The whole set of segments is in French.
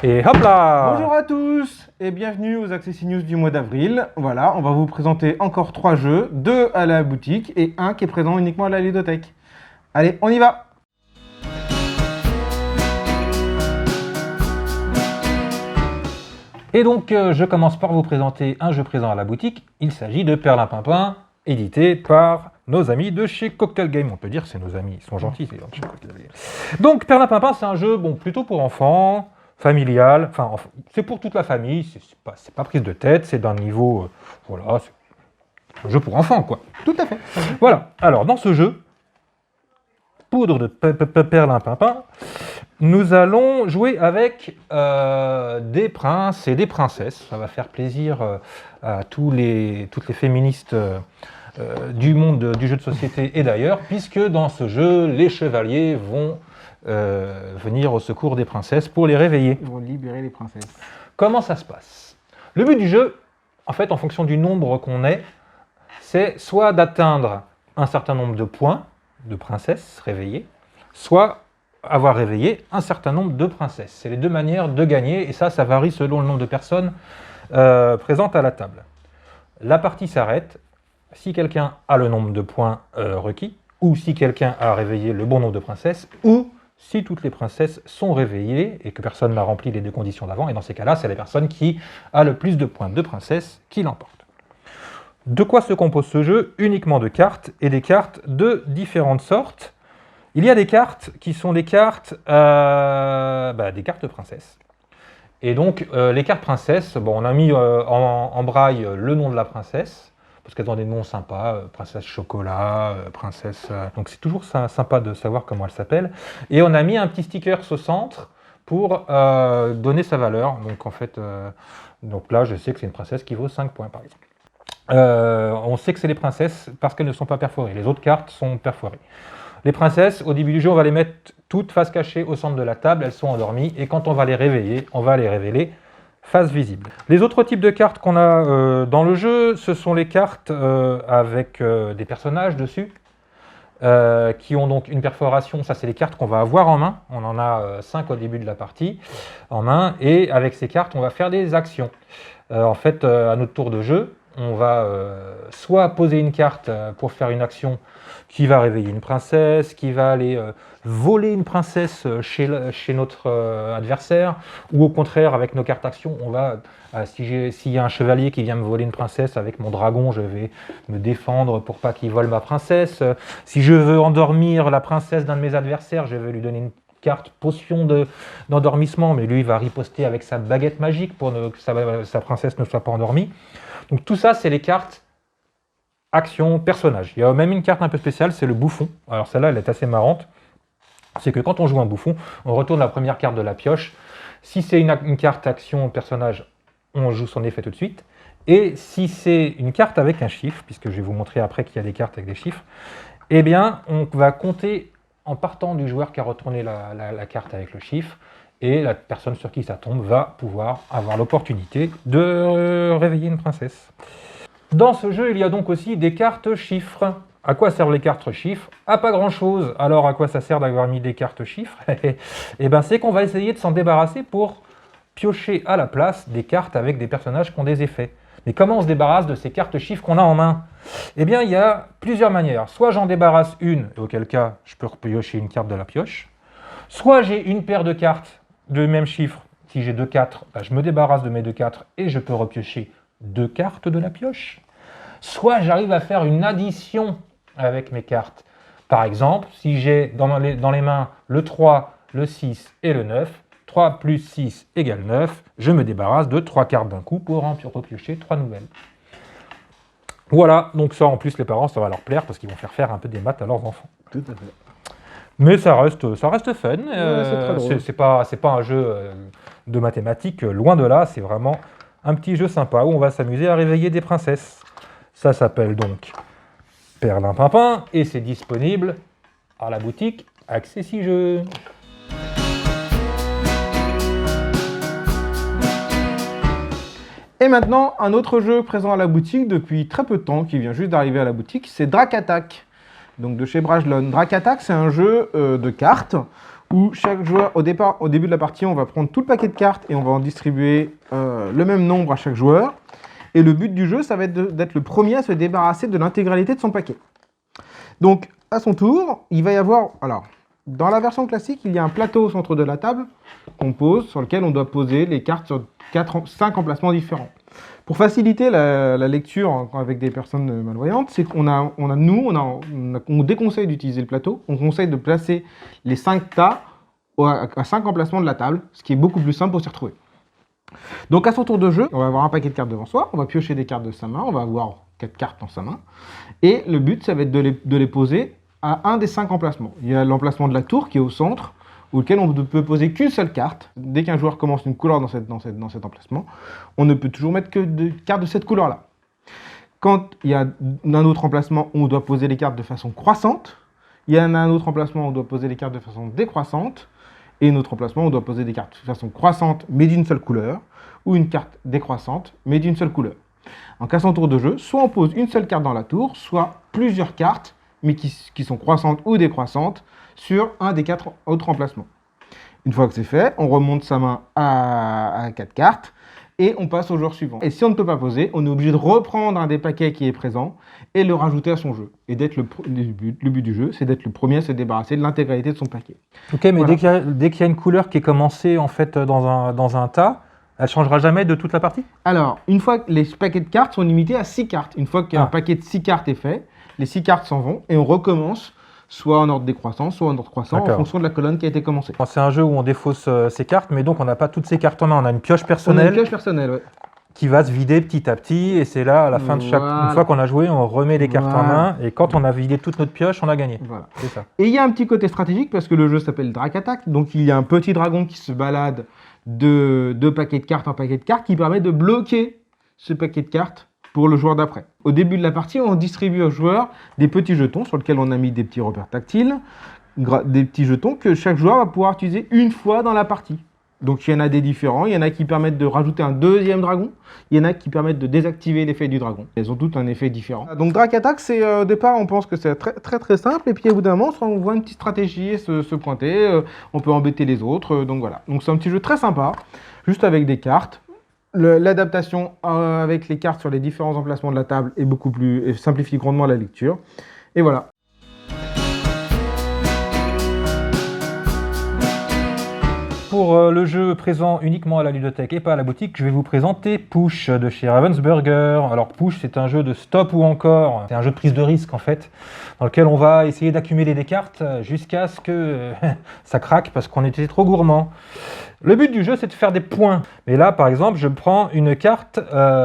Et hop là! Bonjour à tous et bienvenue aux Accessi News du mois d'avril. Voilà, on va vous présenter encore 3 jeux, 2 à la boutique et 1 qui est présent uniquement à la ludothèque. Allez, on y va! Et donc, je commence par vous présenter un jeu présent à la boutique. Il s'agit de Perlimpinpin, édité par nos amis de chez Cocktail Game. On peut dire que c'est nos amis, ils sont gentils, ces gens de chez Cocktail Game. Donc, Perlimpinpin, c'est un jeu plutôt pour enfants, familial, enfin, c'est pour toute la famille, c'est pas prise de tête, c'est d'un niveau, voilà, c'est un jeu pour enfants, quoi. Tout à fait. Voilà, alors, dans ce jeu, poudre de Perlimpinpin, nous allons jouer avec des princes et des princesses. Ça va faire plaisir à toutes les féministes du monde du jeu de société et d'ailleurs, puisque dans ce jeu, les chevaliers vont venir au secours des princesses pour les réveiller. Ils vont libérer les princesses. Comment ça se passe? Le but du jeu, en fait, en fonction du nombre qu'on est, c'est soit d'atteindre un certain nombre de points de princesses réveillées, soit avoir réveillé un certain nombre de princesses. C'est les deux manières de gagner, et ça varie selon le nombre de personnes présentes à la table. La partie s'arrête si quelqu'un a le nombre de points requis, ou si quelqu'un a réveillé le bon nombre de princesses, ou si toutes les princesses sont réveillées et que personne n'a rempli les deux conditions d'avant, et dans ces cas-là, c'est la personne qui a le plus de points de princesse qui l'emporte. De quoi se compose ce jeu? Uniquement de cartes, et des cartes de différentes sortes. Il y a des cartes qui sont des cartes princesses. Et donc, les cartes princesses, on a mis en braille le nom de la princesse, parce qu'elles ont des noms sympas, princesse chocolat, princesse... donc c'est toujours sympa de savoir comment elle s'appelle. Et on a mis un petit sticker au centre pour donner sa valeur. Donc en fait, donc là, je sais que c'est une princesse qui vaut 5 points, par exemple. On sait que c'est les princesses parce qu'elles ne sont pas perforées. Les autres cartes sont perforées. Les princesses, au début du jeu, on va les mettre toutes face cachée au centre de la table, elles sont endormies, et quand on va les réveiller, on va les révéler face visible. Les autres types de cartes qu'on a dans le jeu, ce sont les cartes avec des personnages dessus, qui ont donc une perforation. Ça, c'est les cartes qu'on va avoir en main. On en a 5 au début de la partie en main, et avec ces cartes, on va faire des actions. En fait, à notre tour de jeu, on va soit poser une carte pour faire une action qui va réveiller une princesse, qui va aller voler une princesse chez notre adversaire, ou au contraire, avec nos cartes actions, on va, s'il y a un chevalier qui vient me voler une princesse, avec mon dragon, je vais me défendre pour pas qu'il vole ma princesse. Si je veux endormir la princesse d'un de mes adversaires, je vais lui donner une carte potion d'endormissement, mais lui il va riposter avec sa baguette magique pour que sa princesse ne soit pas endormie. Donc tout ça, c'est les cartes action, personnage. Il y a même une carte un peu spéciale, c'est le bouffon. Alors celle-là, elle est assez marrante. C'est que quand on joue un bouffon, on retourne la première carte de la pioche. Si c'est une carte action, personnage, on joue son effet tout de suite. Et si c'est une carte avec un chiffre, puisque je vais vous montrer après qu'il y a des cartes avec des chiffres, eh bien, on va compter en partant du joueur qui a retourné la carte avec le chiffre, et la personne sur qui ça tombe va pouvoir avoir l'opportunité de réveiller une princesse. Dans ce jeu, il y a donc aussi des cartes chiffres. À quoi servent les cartes chiffres? À pas grand chose. Alors à quoi ça sert d'avoir mis des cartes chiffres? Eh bien c'est qu'on va essayer de s'en débarrasser pour piocher à la place des cartes avec des personnages qui ont des effets. Mais comment on se débarrasse de ces cartes chiffres qu'on a en main? Eh bien il y a plusieurs manières. Soit j'en débarrasse une, auquel cas je peux repiocher une carte de la pioche. Soit j'ai une paire de cartes de même chiffre. Si j'ai 2 4, je me débarrasse de mes 2 4 et je peux repiocher 2 cartes de la pioche. Soit j'arrive à faire une addition avec mes cartes. Par exemple, si j'ai dans les mains le 3, le 6 et le 9, 3 plus 6 égale 9, je me débarrasse de 3 cartes d'un coup pour en repiocher 3 nouvelles. Voilà, donc ça en plus les parents, ça va leur plaire parce qu'ils vont faire un peu des maths à leurs enfants. Tout à fait. Mais ça reste fun, c'est très drôle. C'est pas un jeu de mathématiques, loin de là, c'est vraiment un petit jeu sympa où on va s'amuser à réveiller des princesses. Ça s'appelle donc Perlimpinpin et c'est disponible à la boutique Accessi Jeux. Et maintenant, un autre jeu présent à la boutique depuis très peu de temps, qui vient juste d'arriver à la boutique, c'est Drac Attack. donc de chez Brajlon. Drac Attack, c'est un jeu de cartes où chaque joueur, au début de la partie, on va prendre tout le paquet de cartes et on va en distribuer le même nombre à chaque joueur. Et le but du jeu, ça va être d'être le premier à se débarrasser de l'intégralité de son paquet. Donc, à son tour, il va y avoir... Alors, dans la version classique, il y a un plateau au centre de la table qu'on pose, sur lequel on doit poser les cartes sur 5 emplacements différents. Pour faciliter la lecture avec des personnes malvoyantes, c'est qu'on déconseille d'utiliser le plateau, on conseille de placer les 5 tas à 5 emplacements de la table, ce qui est beaucoup plus simple pour s'y retrouver. Donc à son tour de jeu, on va avoir un paquet de cartes devant soi, on va piocher des cartes de sa main, on va avoir 4 cartes dans sa main, et le but, ça va être de les poser à un des 5 emplacements. Il y a l'emplacement de la tour qui est au centre, auquel on ne peut poser qu'une seule carte. Dès qu'un joueur commence une couleur dans cet emplacement, on ne peut toujours mettre que des cartes de cette couleur-là. Quand il y a un autre emplacement où on doit poser les cartes de façon croissante, il y a un autre emplacement où on doit poser les cartes de façon décroissante, et un autre emplacement où on doit poser des cartes de façon croissante mais d'une seule couleur, ou une carte décroissante mais d'une seule couleur. En cas son tour de jeu, soit on pose une seule carte dans la tour, soit plusieurs cartes, mais qui sont croissantes ou décroissantes, sur un des 4 autres emplacements. Une fois que c'est fait, on remonte sa main à 4 cartes, et on passe au joueur suivant. Et si on ne peut pas poser, on est obligé de reprendre un des paquets qui est présent, et le rajouter à son jeu. Et le but du jeu, c'est d'être le premier à se débarrasser de l'intégralité de son paquet. Ok, mais Voilà. dès qu'il y a une couleur qui est commencée en fait dans un tas, elle changera jamais de toute la partie? Alors, une fois que les paquets de cartes sont limités à 6 cartes, une fois qu'un paquet de 6 cartes est fait, les 6 cartes s'en vont, et on recommence, soit en ordre décroissant, soit en ordre croissant, en fonction de la colonne qui a été commencée. C'est un jeu où on défausse ses cartes, mais donc on n'a pas toutes ces cartes en main. On a une pioche On a personnelle une pioche personnelle, ouais. qui va se vider petit à petit, et c'est là, à la fin de chaque... Voilà. Une fois qu'on a joué, on remet les cartes en Voilà. main, et quand on a vidé toute notre pioche, on a gagné. Voilà. C'est ça. Et il y a un petit côté stratégique parce que le jeu s'appelle Drac Attack, donc il y a un petit dragon qui se balade de paquet de cartes en paquet de cartes qui permet de bloquer ce paquet de cartes pour le joueur d'après. Au début de la partie, on distribue aux joueurs des petits jetons sur lesquels on a mis des petits repères tactiles, des petits jetons que chaque joueur va pouvoir utiliser une fois dans la partie. Donc il y en a des différents, il y en a qui permettent de rajouter un deuxième dragon, il y en a qui permettent de désactiver l'effet du dragon. Elles ont toutes un effet différent. Donc Drac Attack, c'est au départ on pense que c'est très simple, et puis au bout d'un moment on voit une petite stratégie se pointer, on peut embêter les autres, donc voilà. Donc c'est un petit jeu très sympa, juste avec des cartes. L'adaptation avec les cartes sur les différents emplacements de la table est beaucoup plus, simplifie grandement la lecture. Et voilà. Pour le jeu présent uniquement à la ludothèque et pas à la boutique, je vais vous présenter Push de chez Ravensburger. Alors Push, c'est un jeu de stop ou encore, c'est un jeu de prise de risque en fait, dans lequel on va essayer d'accumuler des cartes jusqu'à ce que ça craque parce qu'on était trop gourmand. Le but du jeu, c'est de faire des points. Mais là, par exemple, je prends une carte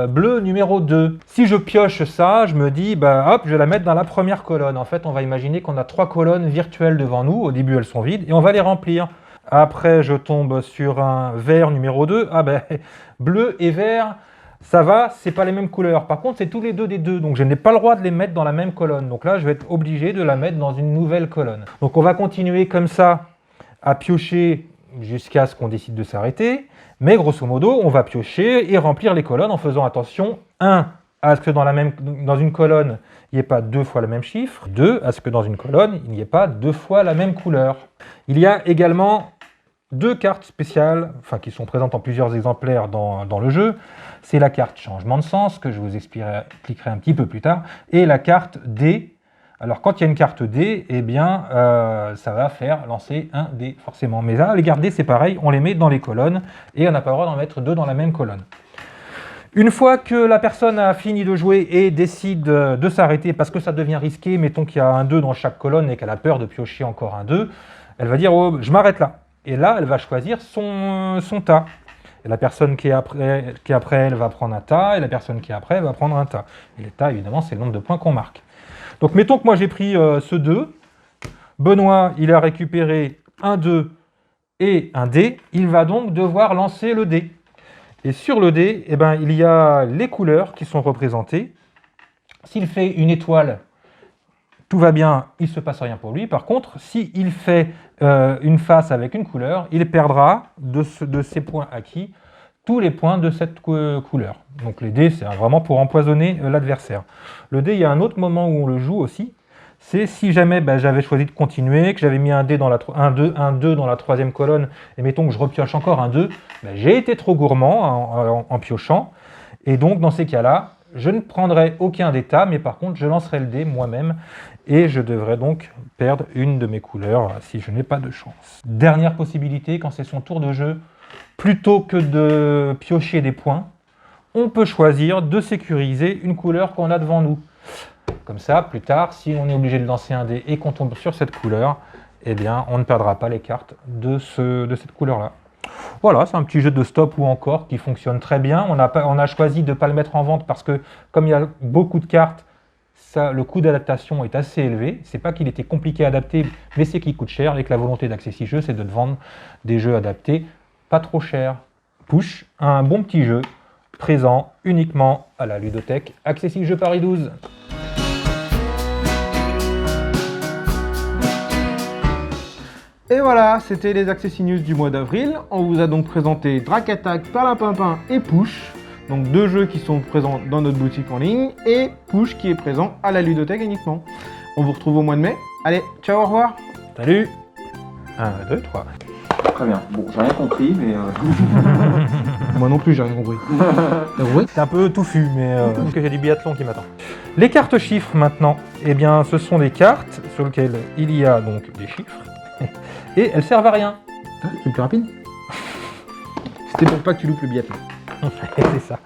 bleue numéro 2. Si je pioche ça, je me dis, bah hop, je vais la mettre dans la première colonne. En fait, on va imaginer qu'on a 3 colonnes virtuelles devant nous. Au début, elles sont vides et on va les remplir. Après, je tombe sur un vert numéro 2. Ah ben, bleu et vert, ça va, c'est pas les mêmes couleurs. Par contre, c'est tous les deux des deux. Donc, je n'ai pas le droit de les mettre dans la même colonne. Donc là, je vais être obligé de la mettre dans une nouvelle colonne. Donc, on va continuer comme ça à piocher jusqu'à ce qu'on décide de s'arrêter. Mais grosso modo, on va piocher et remplir les colonnes en faisant attention, 1, à ce que dans une colonne, il n'y ait pas 2 fois le même chiffre. 2, à ce que dans une colonne, il n'y ait pas 2 fois la même couleur. Il y a également 2 cartes spéciales, qui sont présentes en plusieurs exemplaires dans le jeu. C'est la carte changement de sens, que je vous expliquerai un petit peu plus tard, et la carte D. Alors quand il y a une carte D, eh bien ça va faire lancer un dé forcément. Mais là, les cartes D, c'est pareil, on les met dans les colonnes, et on n'a pas le droit d'en mettre 2 dans la même colonne. Une fois que la personne a fini de jouer et décide de s'arrêter parce que ça devient risqué, mettons qu'il y a un 2 dans chaque colonne et qu'elle a peur de piocher encore un 2, elle va dire oh, je m'arrête là. Et là, elle va choisir son tas. Et la personne qui est après elle va prendre un tas, et la personne qui est après va prendre un tas. Et les tas, évidemment, c'est le nombre de points qu'on marque. Donc mettons que moi j'ai pris ce 2. Benoît, il a récupéré un 2 et un dé. Il va donc devoir lancer le dé. Et sur le dé, eh ben, il y a les couleurs qui sont représentées. S'il fait une étoile, tout va bien, il ne se passe rien pour lui. Par contre, s'il fait une face avec une couleur, il perdra de ses points acquis tous les points de cette couleur. Donc les dés, c'est vraiment pour empoisonner l'adversaire. Le dé, il y a un autre moment où on le joue aussi, c'est si jamais j'avais choisi de continuer, que j'avais mis un 2 dans la 3e colonne, et mettons que je repioche encore un 2, j'ai été trop gourmand en piochant, et donc dans ces cas-là, je ne prendrai aucun d'état, mais par contre je lancerai le dé moi-même, et je devrais donc perdre une de mes couleurs si je n'ai pas de chance. Dernière possibilité, quand c'est son tour de jeu, plutôt que de piocher des points, on peut choisir de sécuriser une couleur qu'on a devant nous. Comme ça, plus tard, si on est obligé de lancer un dé et qu'on tombe sur cette couleur, eh bien, on ne perdra pas les cartes de cette couleur-là. Voilà, c'est un petit jeu de stop ou encore qui fonctionne très bien. On a choisi de ne pas le mettre en vente parce que, comme il y a beaucoup de cartes, le coût d'adaptation est assez élevé. C'est pas qu'il était compliqué à adapter, mais c'est qu'il coûte cher et que la volonté d'Accessi Jeux, c'est de vendre des jeux adaptés pas trop chers. Push, un bon petit jeu présent uniquement à la ludothèque Accessi Jeux Paris 12. Et voilà, c'était les Accessi News du mois d'avril. On vous a donc présenté Drac Attack, Perlimpinpin et Push. Donc 2 jeux qui sont présents dans notre boutique en ligne et Push qui est présent à la ludothèque uniquement. On vous retrouve au mois de mai. Allez, ciao, au revoir. Salut. 1, 2, 3. Très bien. Bon, j'ai rien compris, mais... Moi non plus, j'ai rien compris. T'as compris ? C'est un peu touffu, mais parce que j'ai du biathlon qui m'attend. Les cartes chiffres maintenant, eh bien, ce sont des cartes sur lesquelles il y a donc des chiffres et elles servent à rien. C'est plus rapide. C'était pour pas que tu loupes le biathlon. C'est ça.